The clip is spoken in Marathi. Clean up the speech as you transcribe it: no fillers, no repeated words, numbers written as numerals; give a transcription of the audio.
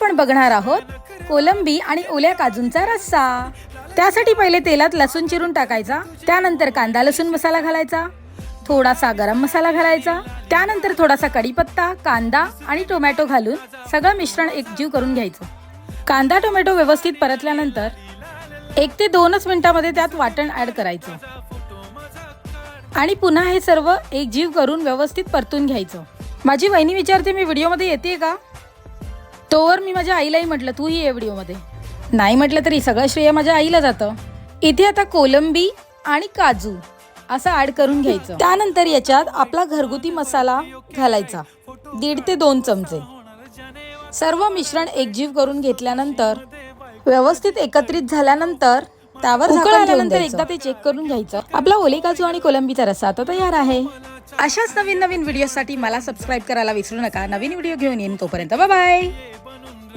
आपण बघणार आहोत कोलंबी आणि ओल्या काजूंचा रस्सा। त्यासाठी पहिले तेलात लसूण चिरून टाकायचा, त्यानंतर कांदा लसूण मसाला घालायचा, थोडासा गरम मसाला घालायचा, त्यानंतर थोडासा कढीपत्ता, कांदा आणि टोमॅटो घालून सगळं मिश्रण एकजीव करून घ्यायचं। कांदा टोमॅटो व्यवस्थित परतल्यानंतर 1 ते 2 मिनिटांमध्ये त्यात वाटण ऍड करायचं आणि पुन्हा हे सर्व एकजीव करून व्यवस्थित परतून घ्यायचं। माझी वहिनी विचारते मी व्हिडिओमध्ये येते का, तोवर मी माझ्या आईलाही म्हटलं तूही ये व्हिडिओमध्ये। नाही म्हटलं तरी सगळं श्रेय माझ्या आईला जातं। इथे आता कोलंबी आणि काजू असं ऍड करून घ्यायचं। त्यानंतर याच्यात आपला घरगुती मसाला घालायचा 1.5 ते 2 चमचे। सर्व मिश्रण एकजीव करून घेतल्यानंतर व्यवस्थित एकत्रित झाल्यानंतर त्यावर झाकण ठेवून एकदा ते चेक करून घ्यायचं। आपला ओले काजू आणि कोलंबीचा रस्सा आता तयार आहे। अशाच नवीन व्हिडिओसाठी मला सबस्क्राइब करायला विसरू नका। नवीन व्हिडिओ घेऊन येईन, तोपर्यंत बाय बाय।